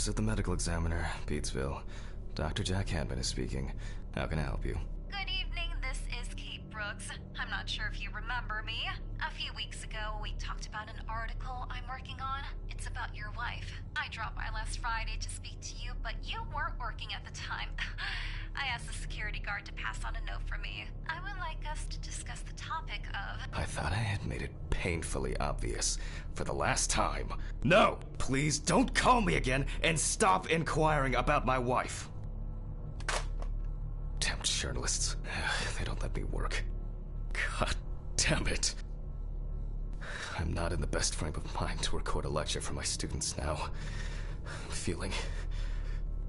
Office of the Medical Examiner, Beatsville. Dr. Jack Handman is speaking. How can I help you? Good evening, this is Kate Brooks. I'm not sure if you remember me. A few weeks ago, we talked about an article I'm working on. It's about your wife. I dropped by last Friday to speak to you, but you weren't working at the time. I asked the security guard to pass on a note for me. I would like us to discuss the topic of... I thought I had made it painfully obvious for the last time. No! Please don't call me again and stop inquiring about my wife. Damn journalists. They don't let me work. God damn it. I'm not in the best frame of mind to record a lecture for my students now. I'm feeling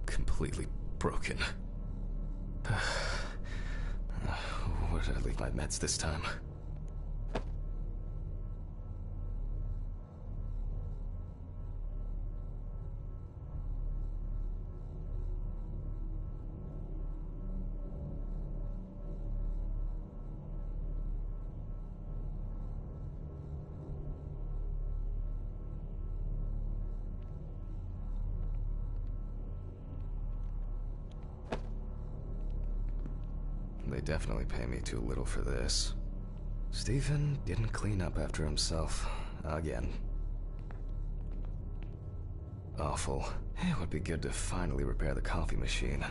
completely broken. Where did I leave my meds this time? They definitely pay me too little for this. Stephen didn't clean up after himself again. Awful. It would be good to finally repair the coffee machine.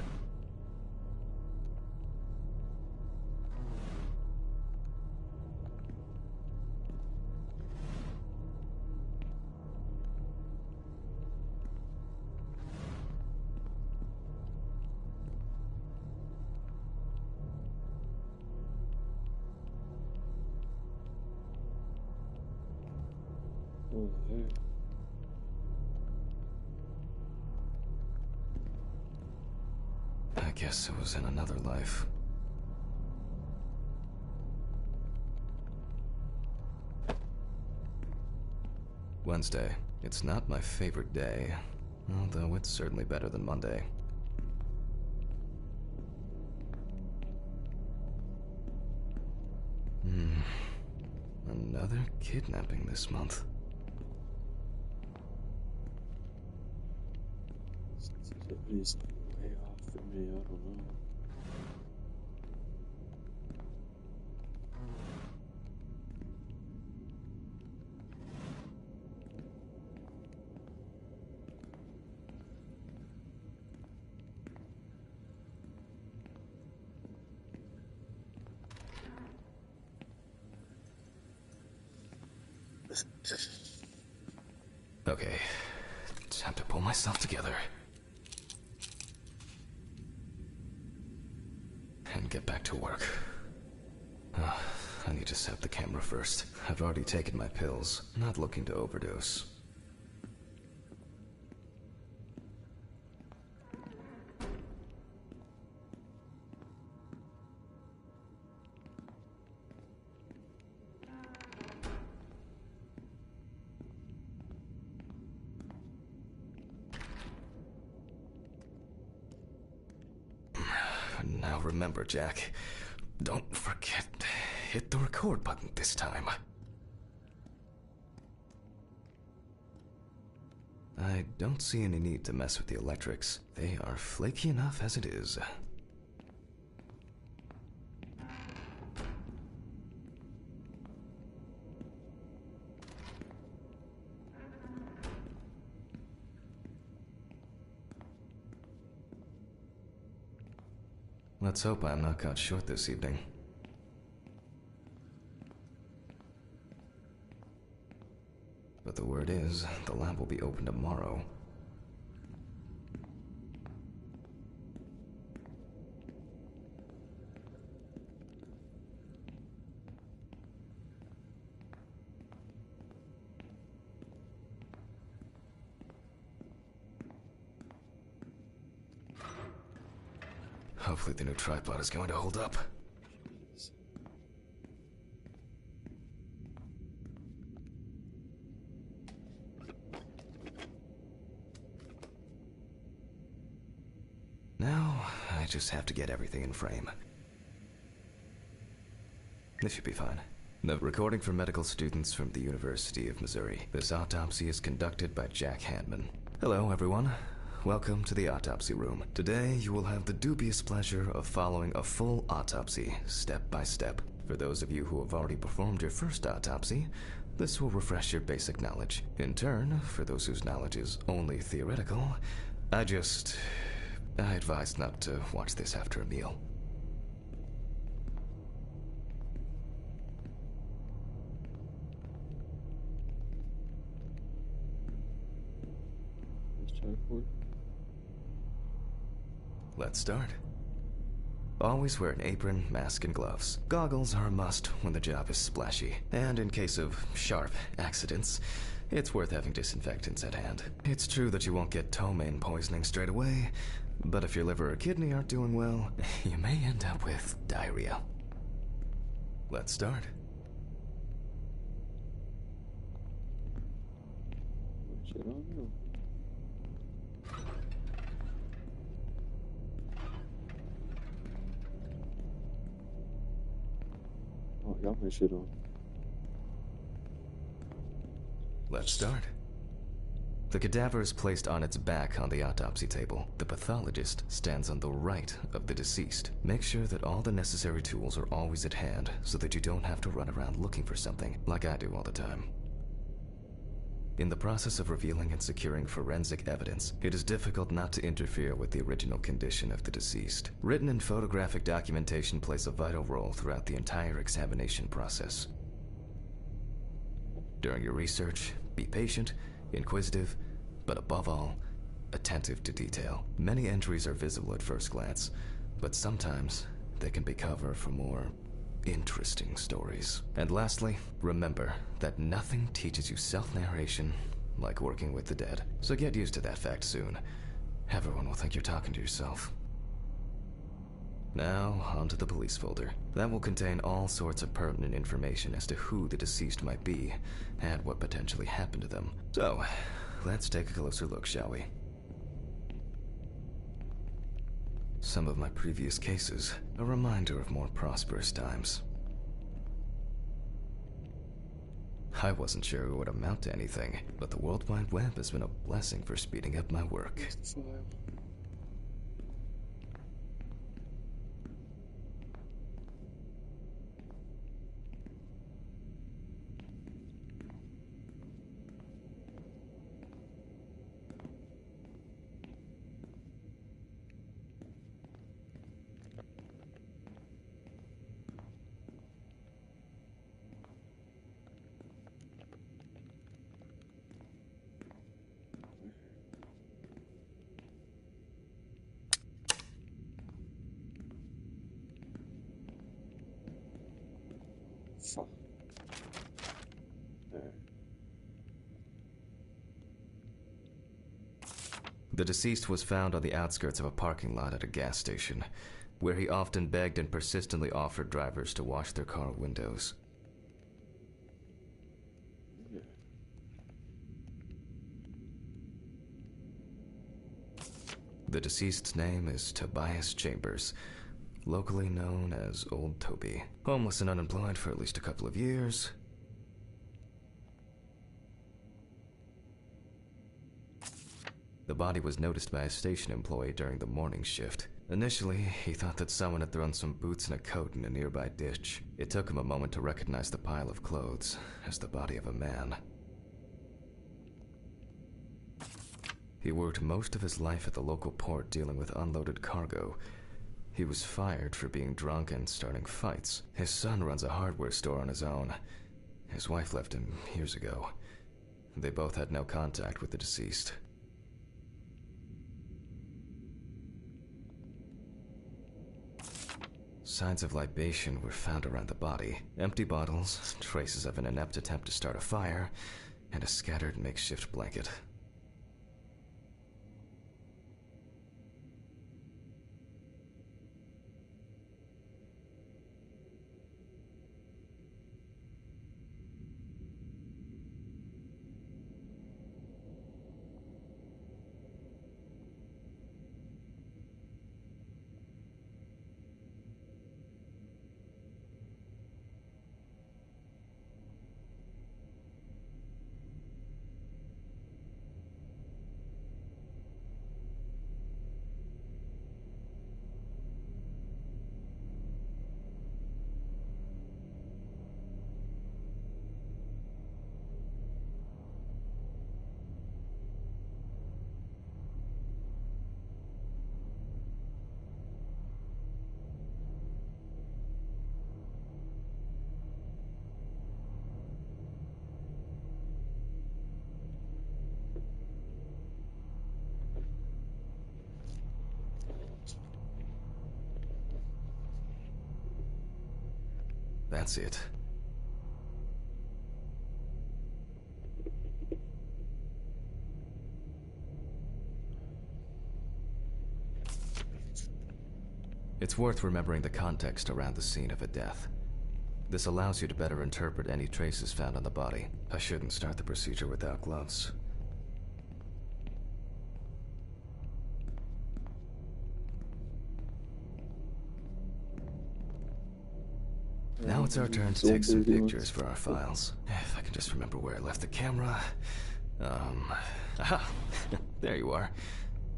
I guess it was in another life. Wednesday. It's not my favorite day, although it's certainly better than Monday. Another kidnapping this month. He's way off for me, I don't know. Okay, time to pull myself together. And get back to work. I need to set up the camera first. I've already taken my pills, not looking to overdose. Now remember, Jack, don't forget to hit the record button this time. I don't see any need to mess with the electrics. They are flaky enough as it is. Let's hope I'm not caught short this evening. But the word is, the lab will be open tomorrow. Hopefully the new tripod is going to hold up. Now, I just have to get everything in frame. This should be fine. The recording for medical students from the University of Missouri. This autopsy is conducted by Jack Handman. Hello, everyone. welcome to the autopsy room. Today, you will have the dubious pleasure of following a full autopsy, step by step. For those of you who have already performed your first autopsy, this will refresh your basic knowledge. In turn, for those whose knowledge is only theoretical, I advise not to watch this after a meal. Let's try for it. Let's start. Always wear an apron, mask, and gloves. Goggles are a must when the job is splashy, and in case of sharp accidents, it's worth having disinfectants at hand. It's true that you won't get ptomaine poisoning straight away, but if your liver or kidney aren't doing well, you may end up with diarrhea. Let's start. Shit, I don't know. Oh, I got my shit on. Let's start. The cadaver is placed on its back on the autopsy table. The pathologist stands on the right of the deceased. Make sure that all the necessary tools are always at hand so that you don't have to run around looking for something, like I do all the time. In the process of revealing and securing forensic evidence, it is difficult not to interfere with the original condition of the deceased. Written and photographic documentation plays a vital role throughout the entire examination process. During your research, be patient, inquisitive, but above all, attentive to detail. Many entries are visible at first glance, but sometimes they can be cover for more interesting stories. And lastly, remember that nothing teaches you self-narration like working with the dead. So get used to that fact soon. Everyone will think you're talking to yourself. Now, onto the police folder. That will contain all sorts of pertinent information as to who the deceased might be and what potentially happened to them. So, let's take a closer look, shall we? Some of my previous cases, a reminder of more prosperous times. I wasn't sure it would amount to anything, but the World Wide Web has been a blessing for speeding up my work. Where's the file? Fuck. There. The deceased was found on the outskirts of a parking lot at a gas station, where he often begged and persistently offered drivers to wash their car windows. Yeah. The deceased's name is Tobias Chambers, locally known as Old Toby. Homeless and unemployed for at least a couple of years. The body was noticed by a station employee during the morning shift. Initially, he thought that someone had thrown some boots and a coat in a nearby ditch. It took him a moment to recognize the pile of clothes as the body of a man. He worked most of his life at the local port dealing with unloaded cargo. He was fired for being drunk and starting fights. His son runs a hardware store on his own. His wife left him years ago. They both had no contact with the deceased. Signs of libation were found around the body. Empty bottles, traces of an inept attempt to start a fire, and a scattered makeshift blanket. That's it. It's worth remembering the context around the scene of a death. This allows you to better interpret any traces found on the body. I shouldn't start the procedure without gloves. Now it's our turn to take some pictures for our files. If I can just remember where I left the camera. Aha! There you are.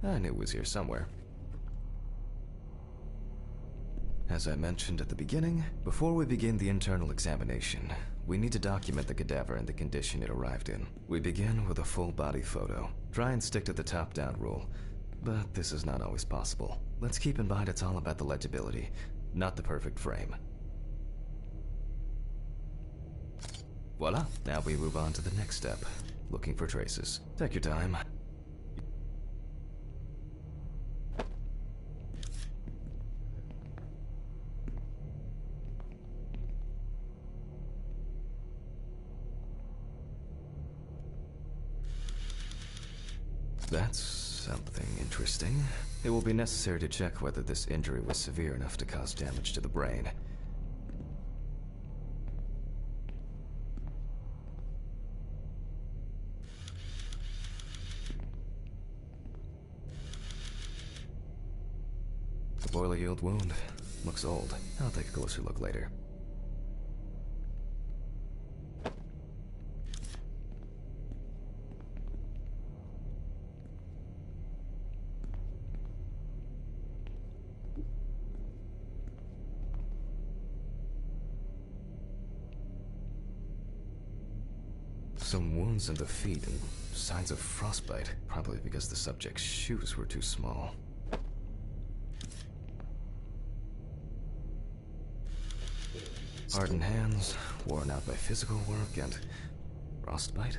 I knew it was here somewhere. As I mentioned at the beginning, before we begin the internal examination, we need to document the cadaver and the condition it arrived in. We begin with a full body photo. Try and stick to the top-down rule, but this is not always possible. Let's keep in mind it's all about the legibility, not the perfect frame. Voila, now we move on to the next step, looking for traces. Take your time. That's something interesting. It will be necessary to check whether this injury was severe enough to cause damage to the brain. A poorly healed wound. Looks old. I'll take a closer look later. Some wounds in the feet and signs of frostbite, probably because the subject's shoes were too small. Hardened hands, worn out by physical work, and frostbite?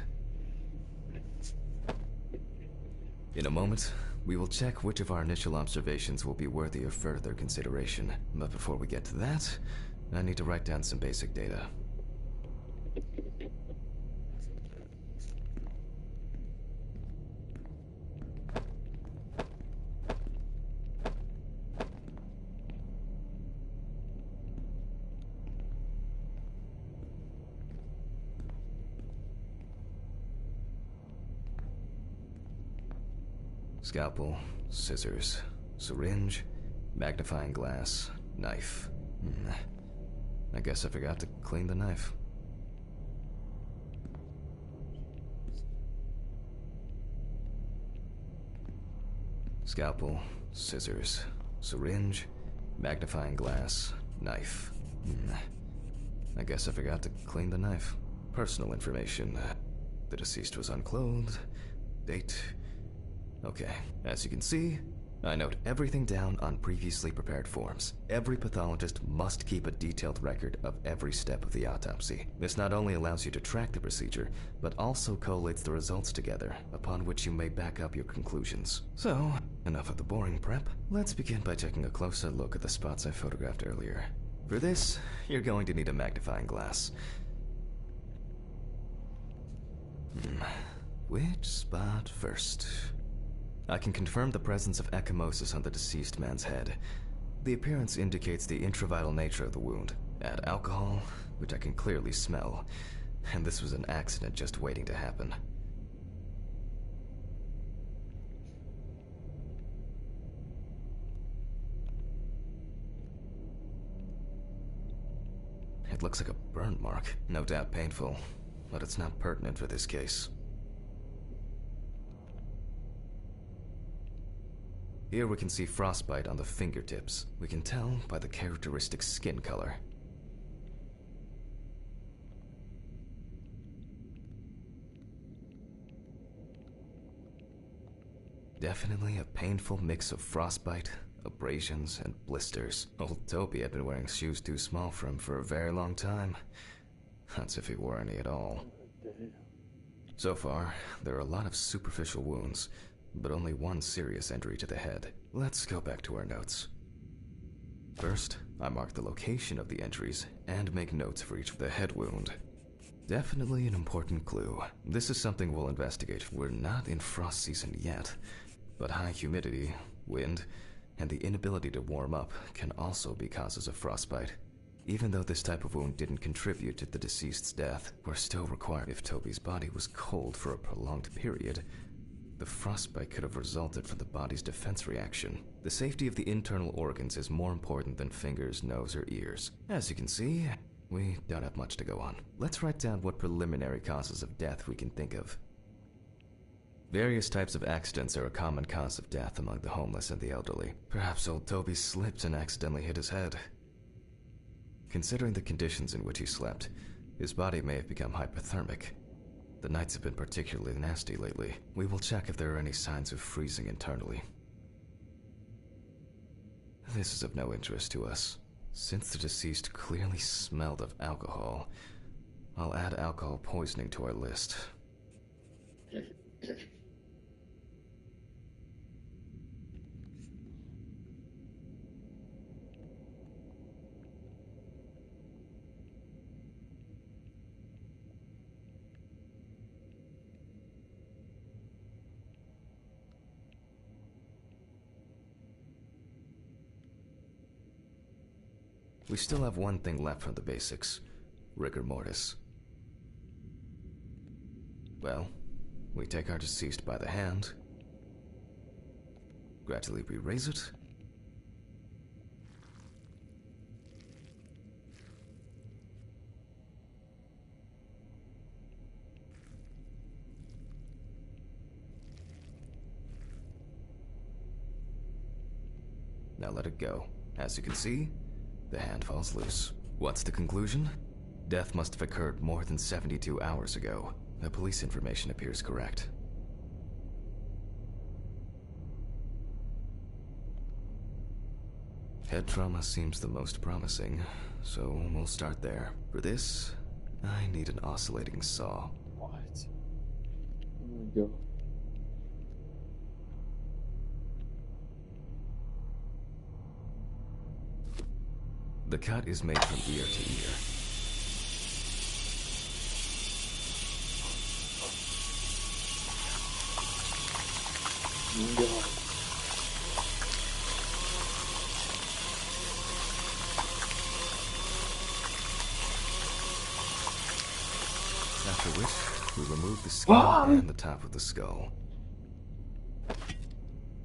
In a moment, we will check which of our initial observations will be worthy of further consideration. But before we get to that, I need to write down some basic data. Scalpel, scissors, syringe, magnifying glass, knife. I guess I forgot to clean the knife. Scalpel, scissors, syringe, magnifying glass, knife. I guess I forgot to clean the knife. Personal information. The deceased was unclothed. Date. Okay, as you can see, I note everything down on previously prepared forms. Every pathologist must keep a detailed record of every step of the autopsy. This not only allows you to track the procedure, but also collates the results together, upon which you may back up your conclusions. So, enough of the boring prep. Let's begin by taking a closer look at the spots I photographed earlier. For this, you're going to need a magnifying glass. Which spot first? I can confirm the presence of ecchymosis on the deceased man's head. The appearance indicates the intravital nature of the wound. Add alcohol, which I can clearly smell, and this was an accident just waiting to happen. It looks like a burn mark, no doubt painful, but it's not pertinent for this case. Here we can see frostbite on the fingertips. We can tell by the characteristic skin color. Definitely a painful mix of frostbite, abrasions, and blisters. Old Toby had been wearing shoes too small for him for a very long time. That's if he wore any at all. So far, there are a lot of superficial wounds, but only one serious injury to the head. Let's go back to our notes. First, I mark the location of the injuries and make notes for each of the head wound. Definitely an important clue. This is something we'll investigate. We're not in frost season yet, but high humidity, wind, and the inability to warm up can also be causes of frostbite. Even though this type of wound didn't contribute to the deceased's death, we're still required. If Toby's body was cold for a prolonged period, the frostbite could have resulted from the body's defense reaction. The safety of the internal organs is more important than fingers, nose, or ears. As you can see, we don't have much to go on. Let's write down what preliminary causes of death we can think of. Various types of accidents are a common cause of death among the homeless and the elderly. Perhaps old Toby slipped and accidentally hit his head. Considering the conditions in which he slept, his body may have become hypothermic. The nights have been particularly nasty lately. We will check if there are any signs of freezing internally. This is of no interest to us. Since the deceased clearly smelled of alcohol, I'll add alcohol poisoning to our list. We still have one thing left from the basics: rigor mortis. Well, we take our deceased by the hand, gradually re-raise it, now let it go. As you can see, the hand falls loose. What's the conclusion? Death must have occurred more than 72 hours ago. The police information appears correct. Head trauma seems the most promising, so we'll start there. For this, I need an oscillating saw. What? Oh my god. The cut is made from ear to ear. Oh my god. After which, we remove the skin and the top of the skull.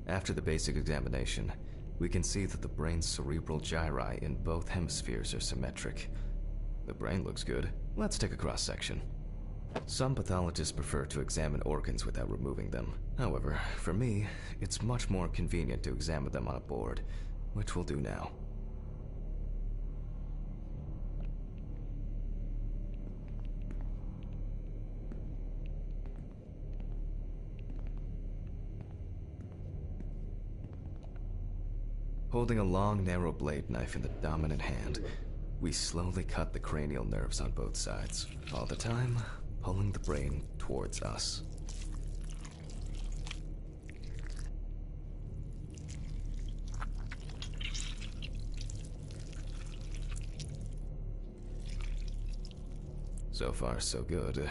After the basic examination, we can see that the brain's cerebral gyri in both hemispheres are symmetric. The brain looks good. Let's take a cross-section. Some pathologists prefer to examine organs without removing them. However, for me, it's much more convenient to examine them on a board, which we'll do now. Holding a long, narrow blade knife in the dominant hand, we slowly cut the cranial nerves on both sides, all the time pulling the brain towards us. So far, so good.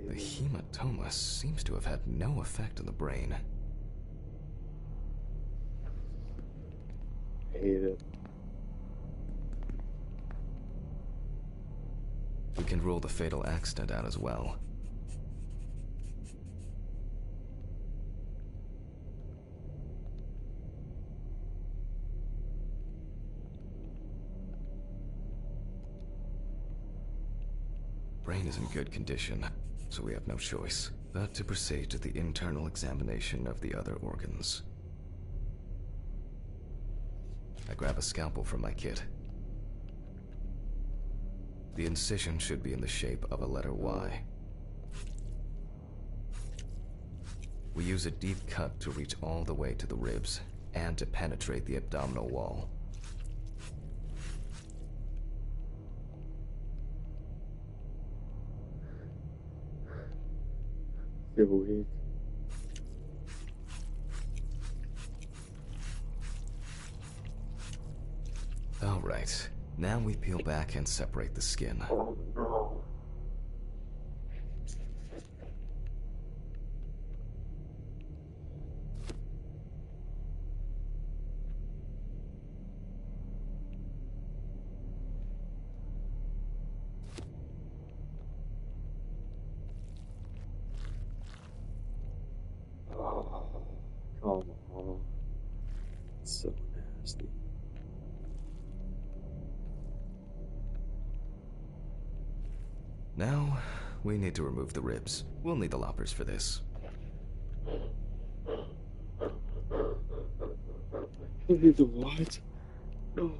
The hematoma seems to have had no effect on the brain. Hate it. We can rule the fatal accident out as well. Brain is in good condition, so we have no choice but to proceed to the internal examination of the other organs. I grab a scalpel from my kit. The incision should be in the shape of a letter Y. We use a deep cut to reach all the way to the ribs and to penetrate the abdominal wall. Feel weak. Alright, now we peel back and separate the skin. Oh no. Oh, come on. It's so nasty. Now, we need to remove the ribs. We'll need the loppers for this. I need the what? No.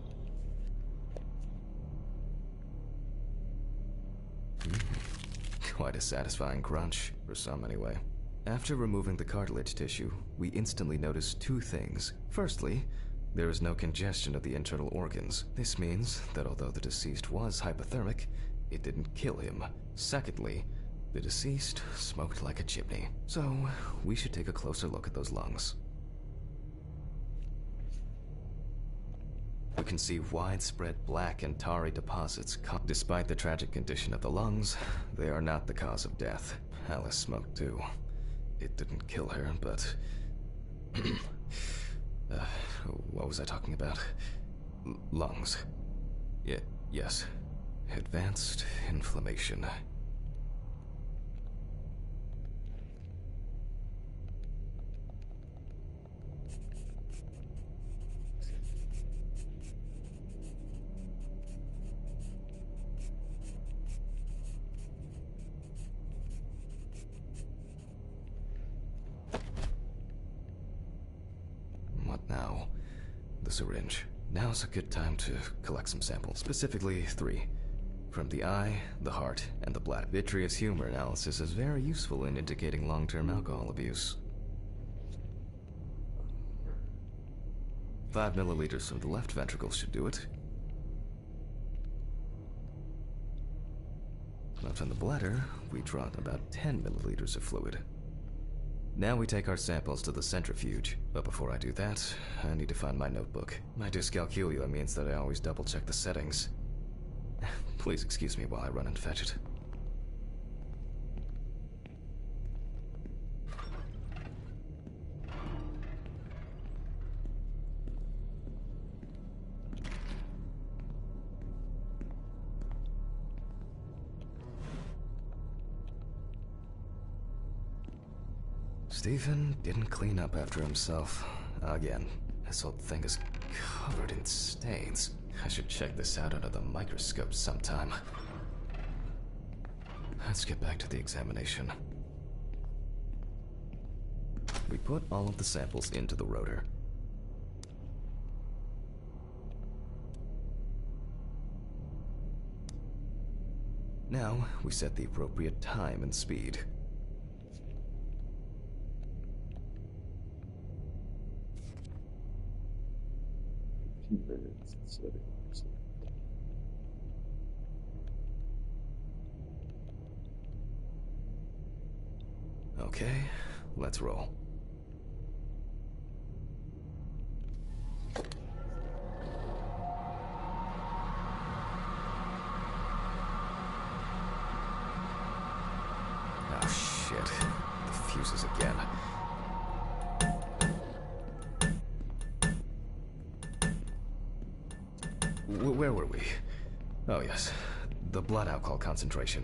Quite a satisfying crunch, for some anyway. After removing the cartilage tissue, we instantly notice two things. Firstly, there is no congestion of the internal organs. This means that although the deceased was hypothermic, it didn't kill him. Secondly, the deceased smoked like a chimney. So, we should take a closer look at those lungs. We can see widespread black and tarry deposits. Despite the tragic condition of the lungs, they are not the cause of death. Alice smoked too. It didn't kill her, but... what was I talking about? Lungs. Yes. Advanced inflammation. What now? The syringe. Now's a good time to collect some samples, specifically 3. From the eye, the heart, and the bladder. Vitreous humor analysis is very useful in indicating long-term alcohol abuse. 5 milliliters from the left ventricle should do it. Now from the bladder, we draw about 10 milliliters of fluid. Now we take our samples to the centrifuge, but before I do that, I need to find my notebook. My dyscalculia means that I always double-check the settings. Please excuse me while I run and fetch it. Stephen didn't clean up after himself. Again, this whole thing is covered in stains. I should check this out under the microscope sometime. Let's get back to the examination. We put all of the samples into the rotor. Now, we set the appropriate time and speed. Minutes and settings. Okay, let's roll. Oh shit, the fuses again. Where were we? Oh yes, the blood alcohol concentration.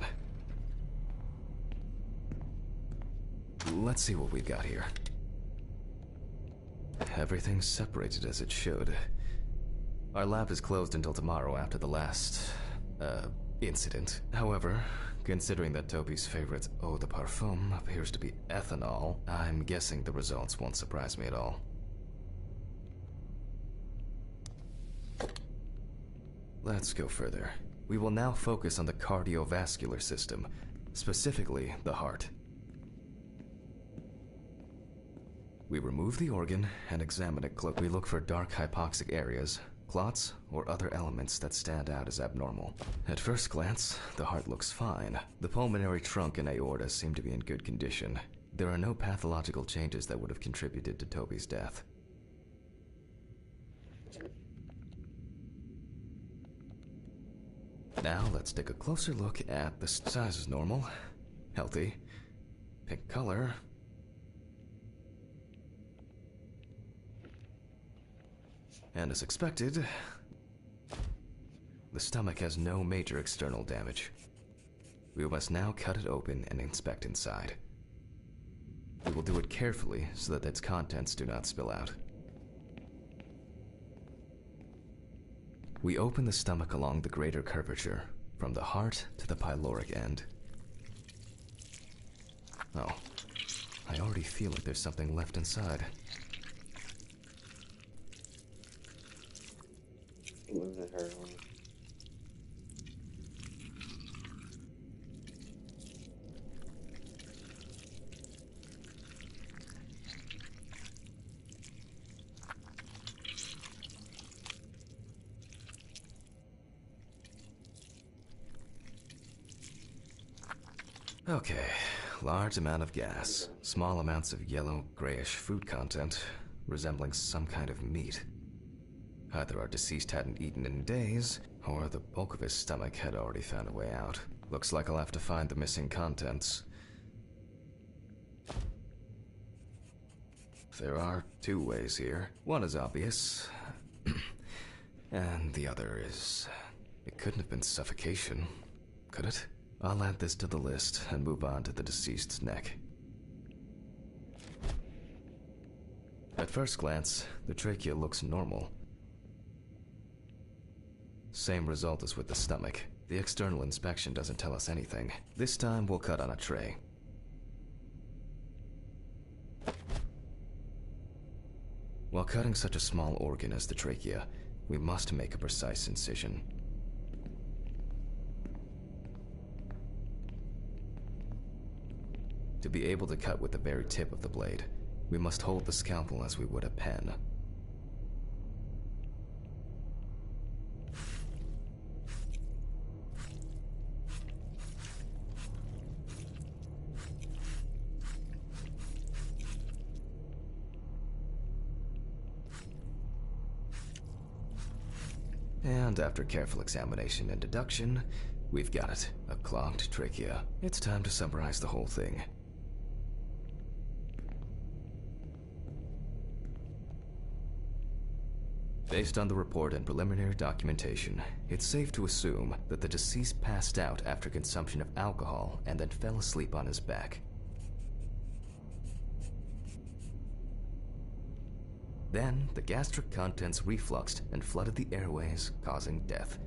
Let's see what we've got here. Everything's separated as it should. Our lab is closed until tomorrow after the last, incident. However, considering that Toby's favorite eau de parfum appears to be ethanol, I'm guessing the results won't surprise me at all. Let's go further. We will now focus on the cardiovascular system, specifically the heart. We remove the organ and examine it closely. We look for dark hypoxic areas, clots, or other elements that stand out as abnormal. At first glance, the heart looks fine. The pulmonary trunk and aorta seem to be in good condition. There are no pathological changes that would have contributed to Toby's death. Now let's take a closer look at the size is normal, healthy, pink color. And as expected, the stomach has no major external damage. We must now cut it open and inspect inside. We will do it carefully so that its contents do not spill out. We open the stomach along the greater curvature, from the heart to the pyloric end. Oh, I already feel like there's something left inside. What did I heard on? Okay, large amount of gas, small amounts of yellow, grayish food content, resembling some kind of meat. Either our deceased hadn't eaten in days, or the bulk of his stomach had already found a way out. Looks like I'll have to find the missing contents. There are two ways here. One is obvious, and the other is... It couldn't have been suffocation, could it? I'll add this to the list and move on to the deceased's neck. At first glance, the trachea looks normal. Same result as with the stomach. The external inspection doesn't tell us anything. This time we'll cut on a tray. While cutting such a small organ as the trachea, we must make a precise incision. To be able to cut with the very tip of the blade, we must hold the scalpel as we would a pen. And after careful examination and deduction, we've got it, a clogged trachea. It's time to summarize the whole thing. Based on the report and preliminary documentation, it's safe to assume that the deceased passed out after consumption of alcohol and then fell asleep on his back. Then, the gastric contents refluxed and flooded the airways, causing death.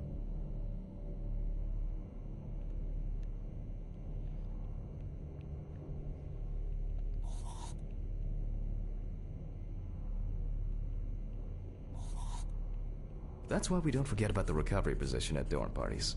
That's why we don't forget about the recovery position at dorm parties.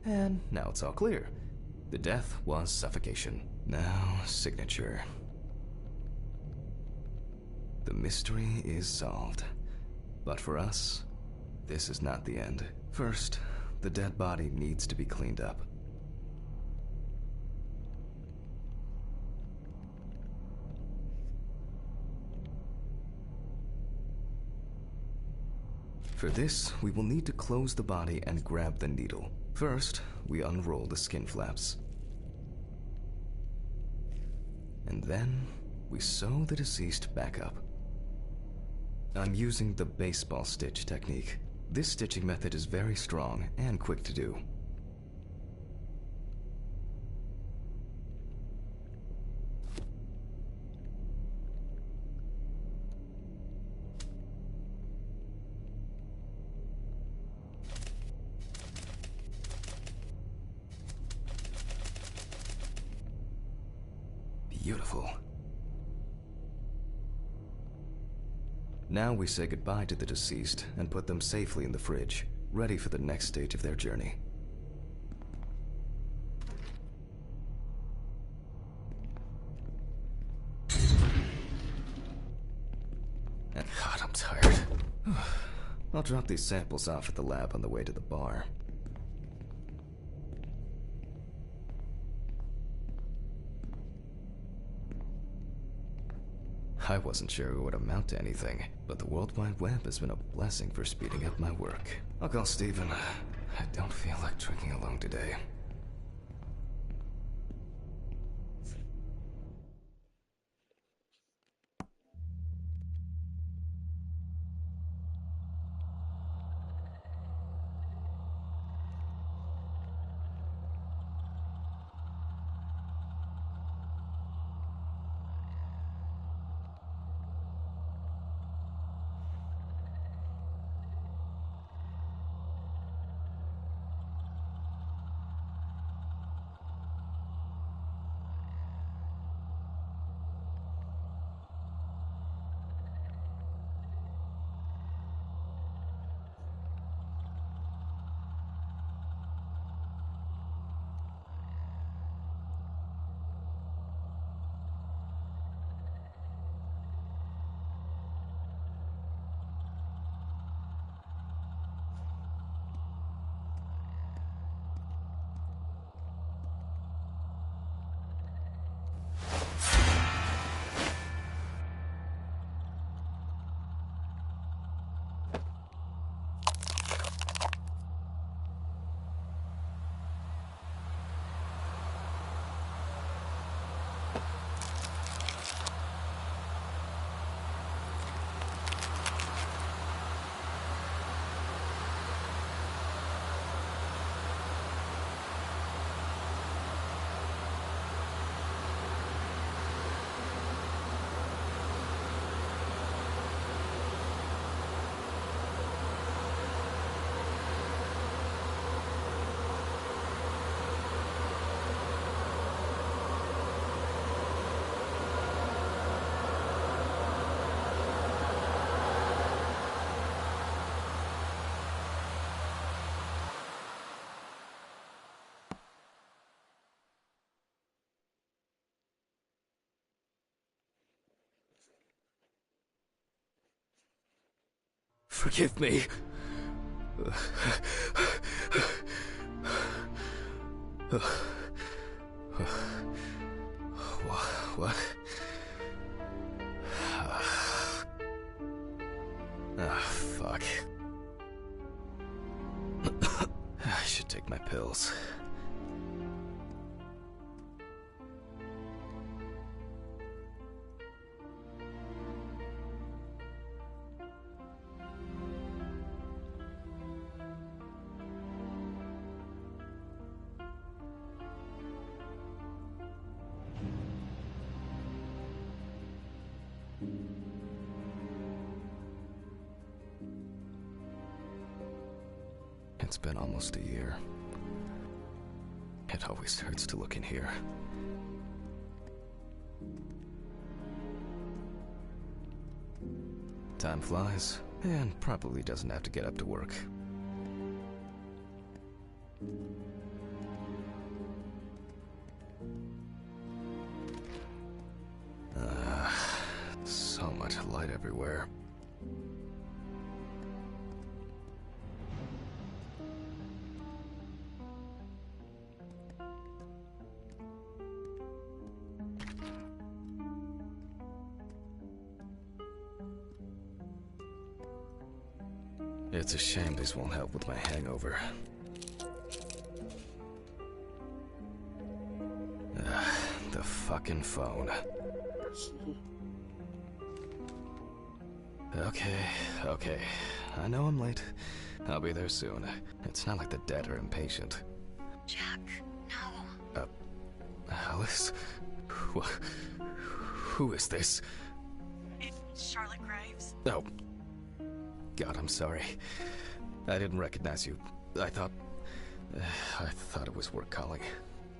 And now it's all clear. The death was suffocation. Now, signature. The mystery is solved. But for us, this is not the end. First, the dead body needs to be cleaned up. For this, we will need to close the body and grab the needle. First, we unroll the skin flaps. And then, we sew the deceased back up. I'm using the baseball stitch technique. This stitching method is very strong and quick to do. Beautiful. Now we say goodbye to the deceased and put them safely in the fridge, ready for the next stage of their journey. tired. I'll drop these samples off at the lab on the way to the bar. I wasn't sure it would amount to anything, but the World Wide Web has been a blessing for speeding up my work. I'll call Steven. I don't feel like drinking alone today. Forgive me. What? Fuck. I should take my pills. It's been almost a year. It always hurts to look in here. Time flies, and probably doesn't have to get up to work. So much light everywhere. It's a shame these won't help with my hangover. The fucking phone. Okay. I know I'm late. I'll be there soon. It's not like the dead are impatient. Jack, no. Alice? Who is this? It's Charlotte Graves. Oh. God, I'm sorry. I didn't recognize you. I thought it was work calling.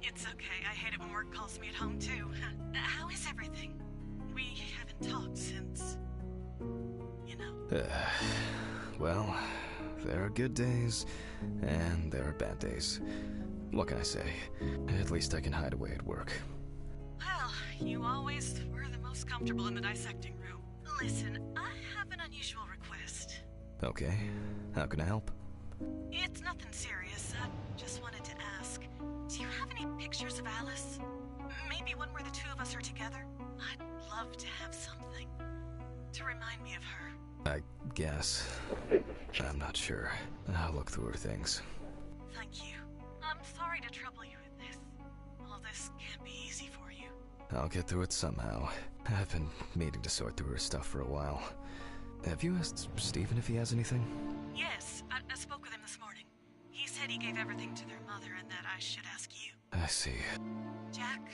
It's okay. I hate it when work calls me at home, too. How is everything? We haven't talked since... you know. Well, there are good days, and there are bad days. What can I say? At least I can hide away at work. Well, you always were the most comfortable in the dissecting room. Listen, I have an unusual request. Okay, how can I help? It's nothing serious. I just wanted to ask, do you have any pictures of Alice? Maybe one where the two of us are together? I'd love to have something to remind me of her. I guess. I'm not sure. I'll look through her things. Thank you. I'm sorry to trouble you with this. All this can't be easy for you. I'll get through it somehow. I've been meaning to sort through her stuff for a while. Have you asked Stephen if he has anything? Yes, I spoke with him this morning. He said he gave everything to their mother and that I should ask you. I see. Jack,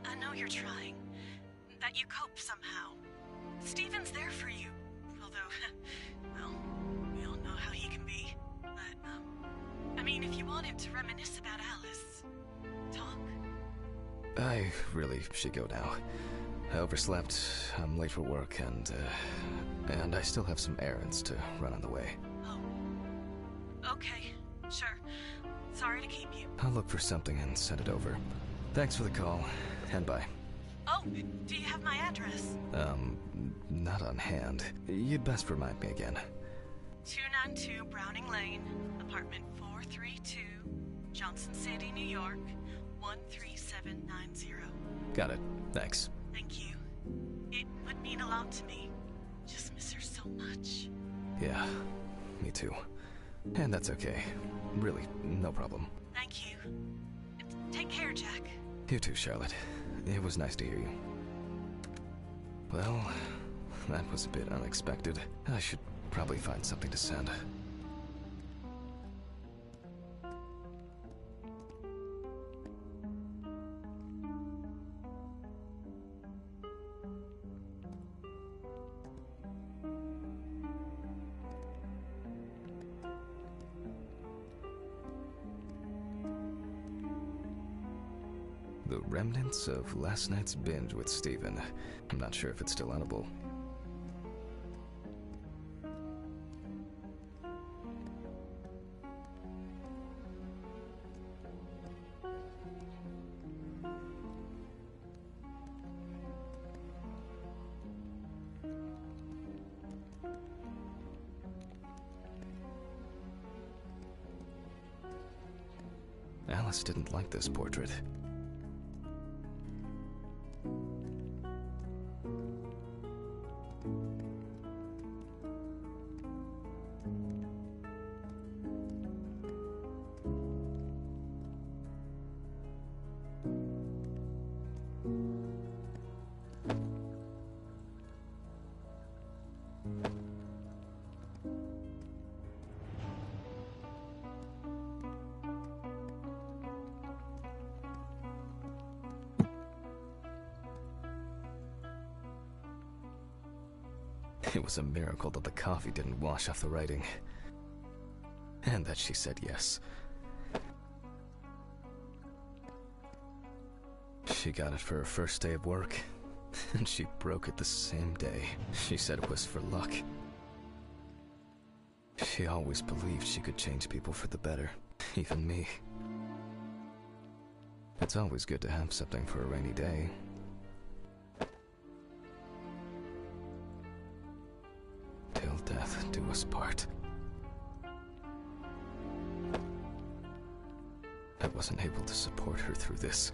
I know you're trying. That you cope somehow. Stephen's there for you. Although, well, we all know how he can be. But, I mean, if you want him to reminisce about Alice, talk. I really should go now. I overslept, I'm late for work, and I still have some errands to run on the way. Oh. Okay, sure. Sorry to keep you. I'll look for something and send it over. Thanks for the call, and bye. Oh, do you have my address? Not on hand. You'd best remind me again. 292 Browning Lane, apartment 432, Johnson City, New York, 13790. Got it. Thanks. Thank you. It would mean a lot to me. Just miss her so much. Yeah, me too. And that's okay. Really, no problem. Thank you. Take care, Jack. You too, Charlotte. It was nice to hear you. Well, that was a bit unexpected. I should probably find something to send. The remnants of last night's binge with Stephen. I'm not sure if it's still edible. Alice didn't like this portrait. It was a miracle that the coffee didn't wash off the writing. And that she said yes. She got it for her first day of work, and she broke it the same day. She said it was for luck. She always believed she could change people for the better, even me. It's always good to have something for a rainy day. Till death do us part. I wasn't able to support her through this.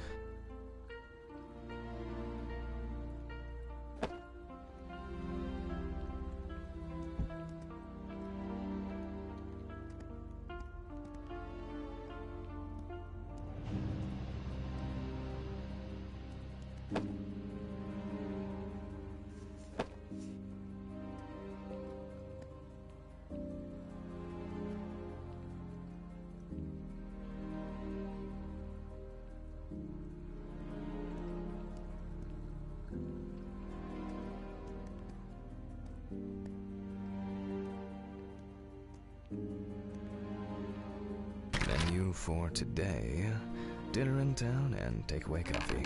Menu for today: dinner in town and takeaway coffee.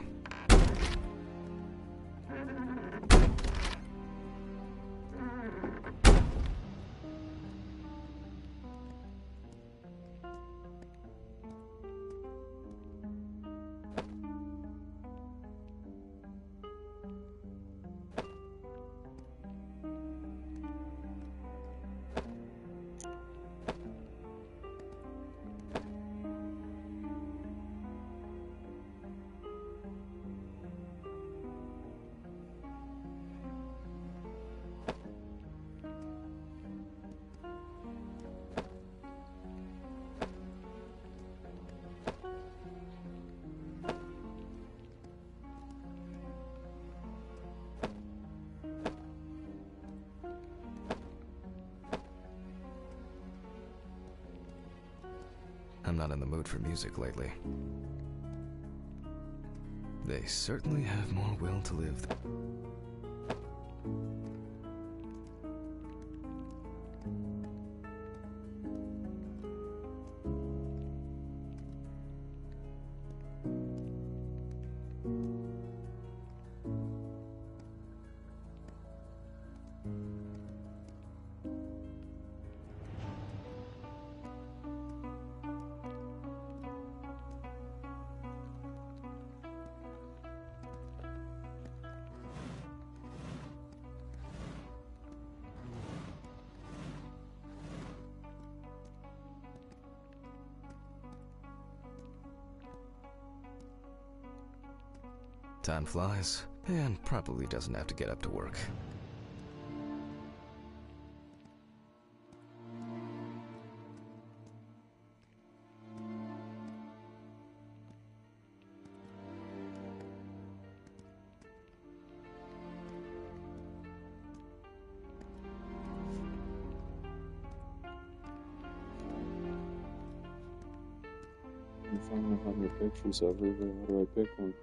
in the mood for music lately. They certainly have more will to live. Time flies, and probably doesn't have to get up to work. I'm finding 100 pictures of her, but how do I pick one?